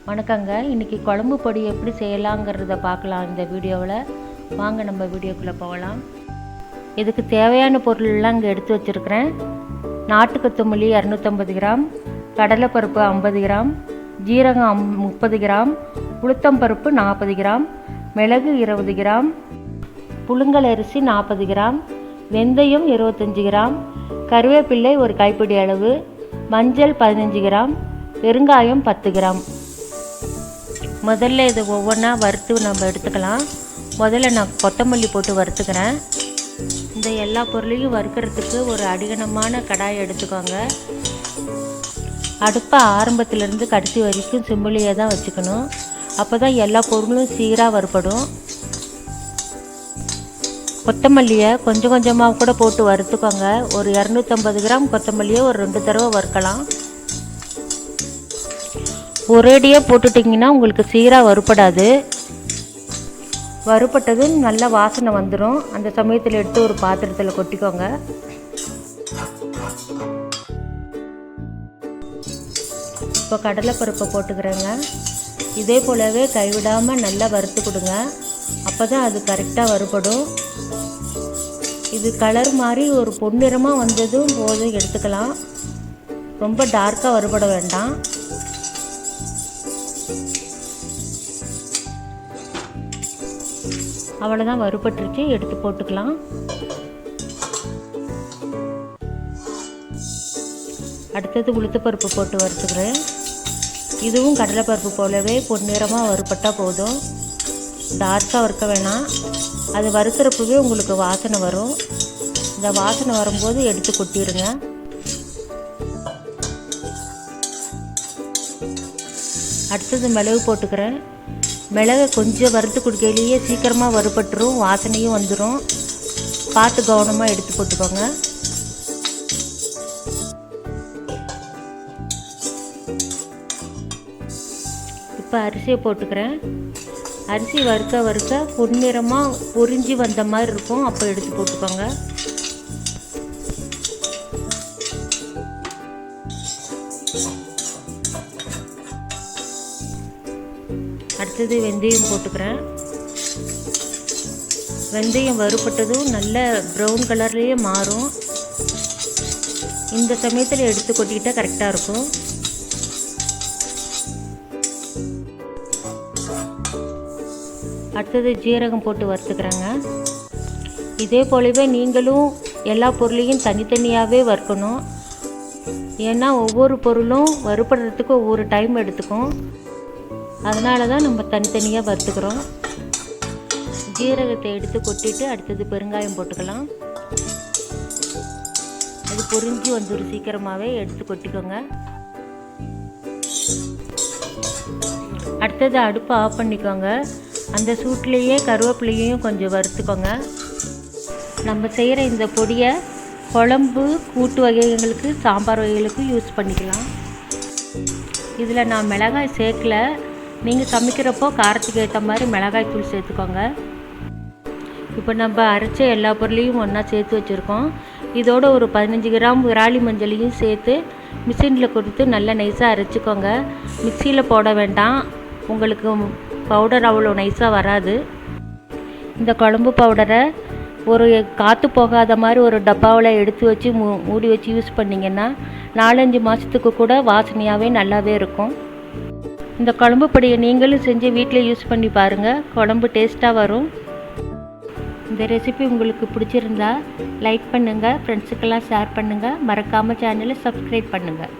வணக்கங்க. இன்றைக்கி குழம்பு பொடி எப்படி செய்யலாங்கிறத பார்க்கலாம் இந்த வீடியோவில். வாங்க நம்ம வீடியோக்குள்ளே போகலாம். இதுக்கு தேவையான பொருளெல்லாம் இங்கே எடுத்து வச்சுருக்கிறேன். நாட்டு கொத்தமல்லி 250 கிராம், கடலைப்பருப்பு 50 கிராம், ஜீரகம் 30 கிராம், உளுத்தம்பருப்பு 40 கிராம், மிளகு 20 கிராம், புழுங்கல் அரிசி 40 கிராம், வெந்தயம் 25 கிராம், கருவேப்பிள்ளை ஒரு கைப்பிடி அளவு, மஞ்சள் 15 கிராம், பெருங்காயம் 10 கிராம். முதல்ல இதை ஒவ்வொன்றா வறுத்து நம்ம எடுத்துக்கலாம். முதல்ல நான் கொத்தமல்லி போட்டு வறுத்துக்கிறேன். இந்த எல்லா பொருளையும் வறுக்கிறதுக்கு ஒரு அடிகனமான கடாயை எடுத்துக்கோங்க. அடுப்பை ஆரம்பத்திலேருந்து கடைசி வரைக்கும் சிம்மிலேயே தான் வச்சுக்கணும். அப்போ தான் எல்லா பொருளும் சீராக வறுபடும். கொத்தமல்லியை கொஞ்சம் கொஞ்சமாக கூட போட்டு வறுத்துக்கோங்க. ஒரு 250 கிராம் கொத்தமல்லியை ஒரு 2 தடவை வறுக்கலாம். ஒரேடியாக போட்டுட்டிங்கன்னா உங்களுக்கு சீராக வறுபடாது. வறுபட்டதும் நல்ல வாசனை வந்துடும். அந்த சமயத்தில் எடுத்து ஒரு பாத்திரத்தில் கொட்டிக்கோங்க. இப்போ கடலைப்பருப்பை போட்டுக்கிறேங்க. இதே போலவே கைவிடாமல் நல்லா வறுத்து கொடுங்க. அப்போ தான் அது கரெக்டாக வறுபடும். இது கலர் மாதிரி ஒரு பொன்னிறமாக வந்ததும் போதும் எடுத்துக்கலாம். ரொம்ப டார்க்காக வறுபட வேண்டாம். அவ்வளோதான், வறுபட்டுருச்சு. எடுத்து போட்டுக்கலாம். அடுத்தது உளுத்தப்பருப்பு போட்டு வறுத்துக்கிறேன். இதுவும் கடலைப்பருப்பு போலவே பொன்னிறமாக வறுபட்டால் போதும். டார்க்காக வறுக்க வேணாம். அது வறுக்கிறப்பவே உங்களுக்கு வாசனை வரும். இந்த வாசனை வரும்போது எடுத்து கொட்டிடுங்க. அடுத்தது மிளகு போட்டுக்கிறேன். மிளகை கொஞ்சம் வறுத்து கொடுக்கையிலேயே சீக்கிரமாக வறுபட்டுரும், வாசனையும் வந்துடும். பார்த்து கவனமாக எடுத்து போட்டுக்கோங்க. இப்போ அரிசியை போட்டுக்கிறேன். அரிசி வறுக்க வறுக்க பொன்னிறமாக பொரிஞ்சு வந்த மாதிரி இருக்கும். அப்போ எடுத்து போட்டுக்கோங்க. அடுத்தது வெந்தயம் போட்டுக்கிறேன். வெந்தயம் வறுபட்டதும் நல்ல ப்ரௌன் கலர்லேயே மாறும். இந்த சமயத்தில் எடுத்து கொட்டிக்கிட்டால் கரெக்டாக இருக்கும். அடுத்தது ஜீரகம் போட்டு வறுத்துக்கிறேங்க. இதே போலவே நீங்களும் எல்லா பொருளையும் தனித்தனியாகவே வறுக்கணும். ஏன்னா ஒவ்வொரு பொருளும் வறுபடுறதுக்கு ஒவ்வொரு டைம் எடுத்துக்கும். அதனால தான் நம்ம தனித்தனியாக வறுத்துக்கிறோம். ஜீரகத்தை எடுத்து கொட்டிட்டு அடுத்தது பெருங்காயம் போட்டுக்கலாம். அது பொரிஞ்சு வந்துடும் சீக்கிரமாகவே. எடுத்து கொட்டிக்கோங்க. அடுத்தது அடுப்பை ஆஃப் பண்ணிக்கோங்க. அந்த சூட்லேயே கருவேப்பிலையும் கொஞ்சம் வறுத்துக்கோங்க. நம்ம செய்கிற இந்த பொடியை குழம்பு, கூட்டு வகைகளுக்கு, சாம்பார் வகைகளுக்கு யூஸ் பண்ணிக்கலாம். இதில் நான் மிளகாய் சேர்க்கல. நீங்கள் சமைக்கிறப்போ காரத்துக்கு ஏற்ற மாதிரி மிளகாய் தூள் சேர்த்துக்கோங்க. இப்போ நம்ம அரைச்ச எல்லா பொருளையும் ஒன்றா சேர்த்து வச்சுருக்கோம். இதோட ஒரு 15 கிராம் விராலி மஞ்சளையும் சேர்த்து மிஷினில் கொடுத்து நல்லா நைஸாக அரைச்சிக்கோங்க. மிக்சியில் போட வேண்டாம், உங்களுக்கு பவுடர் அவ்வளோ நைஸாக வராது. இந்த குழம்பு பவுடரை ஒரு காற்று போகாத மாதிரி ஒரு டப்பாவில் எடுத்து வச்சு மூடி வச்சு யூஸ் பண்ணிங்கன்னா 4-5 மாதத்துக்கு கூட வாசனையாகவே நல்லாவே இருக்கும். இந்த குழம்பு பொடியை நீங்களும் செஞ்சு வீட்டில் யூஸ் பண்ணி பாருங்கள். குழம்பு டேஸ்ட்டாக வரும். இந்த ரெசிபி உங்களுக்கு பிடிச்சிருந்தா லைக் பண்ணுங்கள், ஃப்ரெண்ட்ஸுக்கெல்லாம் ஷேர் பண்ணுங்கள். மறக்காமல் சேனலை சப்ஸ்கிரைப் பண்ணுங்கள்.